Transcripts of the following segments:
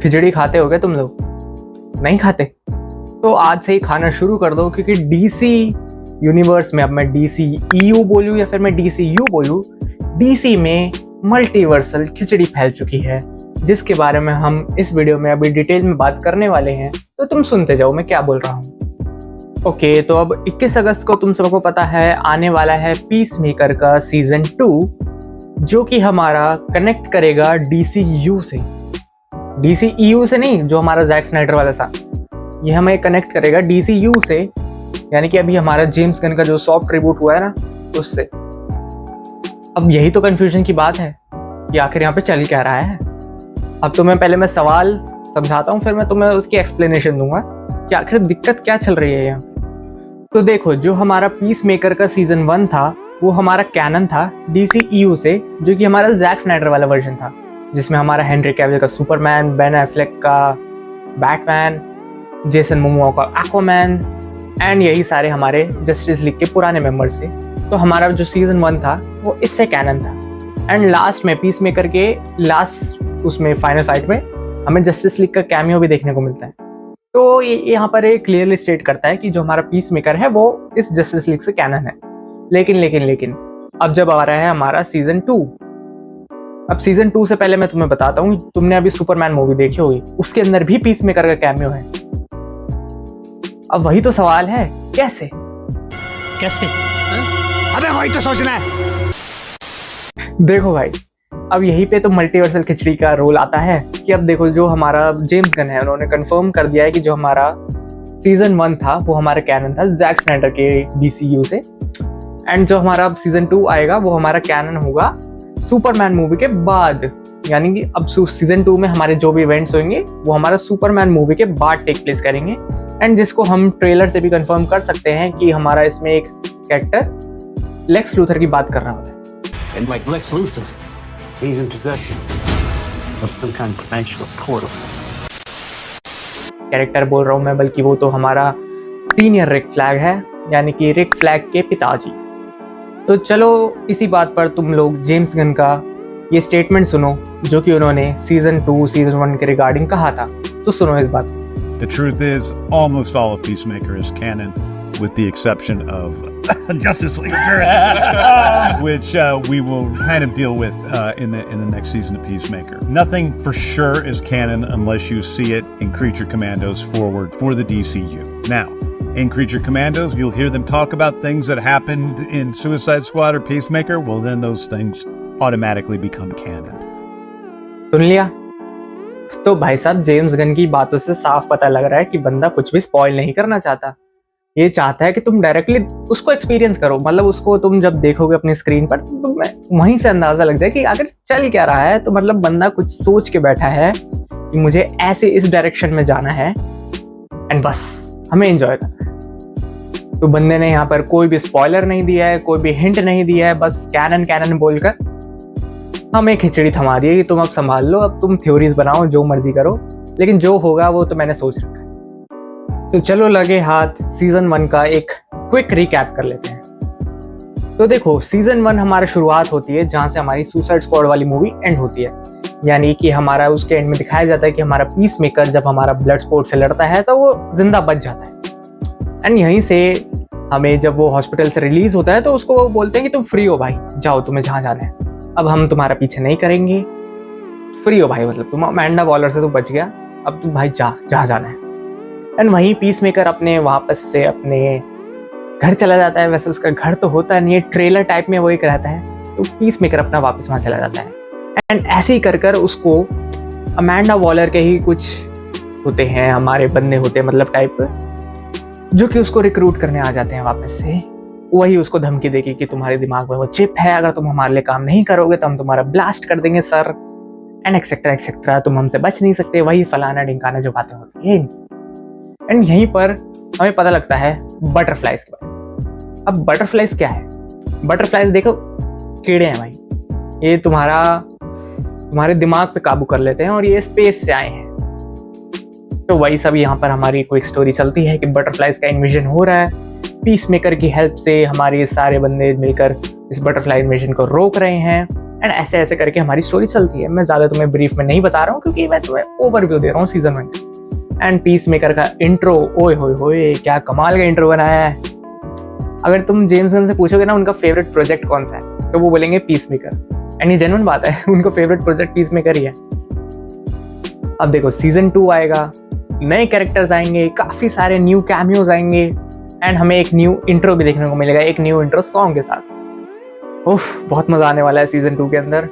खिचड़ी खाते हो क्या तुम लोग? नहीं खाते? तो आज से ही खाना शुरू कर दो, क्योंकि डीसी यूनिवर्स में, अब मैं डीसी ईयू बोलूँ या फिर मैं डीसी यू बोलूँ, डीसी में मल्टीवर्सल खिचड़ी फैल चुकी है, जिसके बारे में हम इस वीडियो में अभी डिटेल में बात करने वाले हैं। तो तुम सुनते जाओ मैं क्या बोल रहा हूँ। ओके, तो अब 21 अगस्त को तुम सबको पता है आने वाला है पीस मेकर का सीजन 2, जो कि हमारा कनेक्ट करेगा डीसीयू से, डीसीईयू से नहीं, जो हमारा जैक स्नाइडर वाला था। ये हमें कनेक्ट करेगा डीसीयू से, यानी कि अभी हमारा जेम्स गन का जो सॉफ्ट रिबूट हुआ है ना, उससे। अब यही तो कंफ्यूजन की बात है कि आखिर यहाँ पे चल क्या रहा है। अब तो मैं सवाल समझाता हूँ, फिर मैं तुम्हें उसकी एक्सप्लेनेशन दूंगा कि आखिर दिक्कत क्या चल रही है यहाँ। तो देखो, जो हमारा पीस मेकर का सीजन 1 था वो हमारा कैनन था डीसीईयू से, जो कि हमारा जैक स्नाइडर वाला वर्जन था, जिसमें हमारा हेनरी कैविल का सुपरमैन, बेन एफ्लेक का बैटमैन, जेसन मोमोआ का एक्वामैन एंड यही सारे हमारे जस्टिस लीग के पुराने मेंबर्स थे। तो हमारा जो सीजन 1 था वो इससे कैनन था। एंड लास्ट में पीस मेकर के लास्ट उसमें फाइनल फाइट में हमें जस्टिस लीग का कैमियो भी देखने को मिलता है। तो ये यहाँ पर एक क्लियरली स्टेट करता है कि जो हमारा पीस मेकर है वो इस जस्टिस लीग से कैनन है। लेकिन अब जब आ रहा है हमारा सीजन 2, अब सीजन 2 से पहले मैं तुम्हें बताता हूँ, तुमने अभी सुपरमैन मूवी देखी होगी, उसके अंदर भी पीस मेकर का कैमियो है। अब वही तो सवाल है, कैसे? अबे वही तो सोचना है। देखो भाई, अब यहीं पे तो मल्टीवर्सल खिचड़ी का रोल आता है कि अब देखो, जो हमारा जेम्स गन है उन्होंने कंफर्म कर दिया है कि जो हमारा सीजन 1 था वो हमारा कैनन था जैक स्नाइडर के डीसीयू से, एंड जो हमारा अब सीजन 2 आएगा वो हमारा कैनन होगा सुपरमैन मूवी के बाद। यानी कि अब सीजन 2 में हमारे जो भी इवेंट्स होंगे वो हमारा सुपरमैन मूवी के बाद टेक प्लेस करेंगे, एंड जिसको हम ट्रेलर से भी कंफर्म कर सकते हैं कि हमारा इसमें एक कैरेक्टर लेक्स लूथर की बात कर रहा होता है। And like Lex Luthor, he's in possession of some kind of dimensional portal. Character बोल रहा हूँ मैं, बल्कि वो तो हमारा सीनियर रिक फ्लैग है, यानी कि रिक फ्लैग के पिताजी। तो चलो इसी बात पर तुम लोग जेम्स गन का ये स्टेटमेंट सुनो, जो कि उन्होंने सीजन 2 सीजन 1 के रिगार्डिंग कहा था। तो सुनो इस बात को। The truth is, almost all of Peacemaker is canon, with the exception of Justice League, which we will kind of deal with in the next season of Peacemaker. Nothing for sure is canon unless you see it in Creature Commandos Forward for the DCU. Now, in Creature Commandos, you'll hear them talk about things that happened in Suicide Squad or Peacemaker. Well, then those things automatically become canon. सुन लिया? तो भाई साहब, James Gunn की बातों से साफ पता लग रहा है कि बंदा कुछ भी स्पॉइल नहीं करना चाहता। ये चाहता है कि तुम डायरेक्टली उसको एक्सपीरियंस करो, मतलब उसको तुम जब देखोगे अपनी स्क्रीन पर तो वहीं से अंदाजा लग जाए कि आखिर चल क्या रहा है। तो मतलब बंदा कुछ सोच के बैठा है कि मुझे ऐसे इस डायरेक्शन में जाना है, एंड बस हमें एंजॉय करना है। तो बंदे ने यहाँ पर कोई भी स्पॉइलर नहीं दिया है, कोई भी हिंट नहीं दिया है, बस कैनन बोलकर हमें खिचड़ी थमा दी है कि तुम अब संभाल लो, अब तुम थ्योरीज बनाओ, जो मर्जी करो, लेकिन जो होगा वो तो मैंने सोच रखा है। तो चलो लगे हाथ सीजन 1 का एक क्विक रिकैप कर लेते हैं। तो देखो, सीजन 1 हमारा शुरुआत होती है जहाँ से हमारी सुसाइड स्क्वाड वाली मूवी एंड होती है, यानी कि हमारा उसके एंड में दिखाया जाता है कि हमारा पीस मेकर जब हमारा ब्लड स्पोर्ट से लड़ता है तो वो जिंदा बच जाता है। एंड यहीं से हमें जब वो हॉस्पिटल से रिलीज होता है तो उसको वो बोलते हैं कि तुम फ्री हो भाई, जाओ तुम्हें जहाँ जाना है, अब हम तुम्हारा पीछे नहीं करेंगे, फ्री हो भाई, मतलब तुम अमेंडा वॉलर से तो बच गया, अब तुम भाई जहाँ जाना है। एंड वहीं पीस मेकर अपने वापस से अपने घर चला जाता है। वैसे उसका घर तो होता नहीं है, ट्रेलर टाइप में वो एक रहता है, तो पीस मेकर अपना वापस वहाँ चला जाता है। एंड ऐसे ही कर उसको अमेंडा वॉलर के ही कुछ होते हैं, हमारे बंदे होते हैं मतलब टाइप, जो कि उसको रिक्रूट करने आ जाते हैं वापस से। वही उसको धमकी देगी कि तुम्हारे दिमाग में वो चिप है, अगर तुम हमारे लिए काम नहीं करोगे तो हम तुम्हारा ब्लास्ट कर देंगे सर, एंड एक्सेट्रा, तुम हमसे बच नहीं सकते, वही फलाना ढिंकाना जो बातें होती है। एंड यहीं पर हमें पता लगता है बटरफ्लाइज के बारे में। अब बटरफ्लाइज क्या है? बटरफ्लाइज देखो, कीड़े हैं भाई, ये तुम्हारे दिमाग पे काबू कर लेते हैं और ये स्पेस से आए हैं। तो वही सब यहाँ पर हमारी कोई स्टोरी चलती है कि बटरफ्लाइज का इन्वेजन हो रहा है, पीस मेकर की हेल्प से हमारे सारे बंदे मिलकर इस बटरफ्लाई इन्वेजन को रोक रहे हैं। एंड ऐसे ऐसे करके हमारी स्टोरी चलती है। मैं ज़्यादा तुम्हें ब्रीफ में नहीं बता रहा हूँ क्योंकि मैं तुम्हें ओवरव्यू दे रहा हूँ सीजन 1 का। एंड पीस मेकर का इंट्रो, ओए होए होए, क्या कमाल का इंट्रो बनाया है। अगर तुम जेम्स गन से पूछोगे ना उनका फेवरेट प्रोजेक्ट कौन सा है, तो वो बोलेंगे पीस मेकर। एंड ये जेन्युइन बात है, उनका फेवरेट प्रोजेक्ट पीस मेकर ही है। अब देखो सीजन 2 आएगा, नए कैरेक्टर्स आएंगे, काफ़ी सारे न्यू कैमियोज आएंगे एंड हमें एक न्यू इंट्रो भी देखने को मिलेगा, एक न्यू इंट्रो सॉन्ग के साथ। ओह, बहुत मज़ा आने वाला है सीजन 2 के अंदर।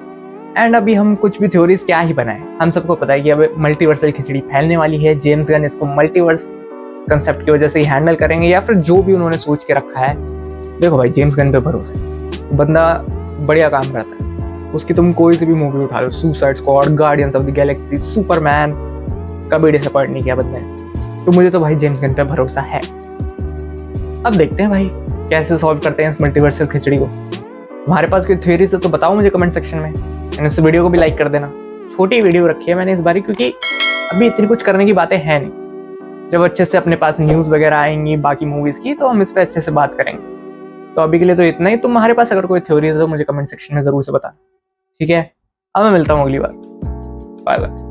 एंड अभी हम कुछ भी थ्योरीज क्या ही बनाएं, हम सबको पता है कि अब मल्टीवर्सल खिचड़ी फैलने वाली है। जेम्स गन इसको मल्टीवर्स कंसेप्ट की वजह से ही हैंडल करेंगे या फिर जो भी उन्होंने सोच के रखा है। देखो भाई, जेम्स गन पे भरोसा है, बंदा बढ़िया काम करता है। उसकी तुम कोई सी भी मूवी उठा लो, suicide squad, guardians of the galaxy, superman, कभी डिसअपॉइंट नहीं किया बंदे ने। तो मुझे तो भाई जेम्स गन पे भरोसा है। अब देखते हैं भाई कैसे सॉल्व करते हैं इस मल्टीवर्सल खिचड़ी को। तुम्हारे पास कोई थ्योरीज है तो बताओ मुझे कमेंट सेक्शन में, एंड इस वीडियो को भी लाइक कर देना। छोटी वीडियो रखी है मैंने इस बारी क्योंकि अभी इतनी कुछ करने की बातें हैं नहीं। जब अच्छे से अपने पास न्यूज़ वगैरह आएंगी बाकी मूवीज़ की तो हम इस पर अच्छे से बात करेंगे। तो अभी के लिए तो इतना ही। तुम्हारे पास अगर कोई थ्योरीज हो मुझे कमेंट सेक्शन में ज़रूर से बताना, ठीक है? अब मैं मिलता हूँ अगली बार। Bye bye.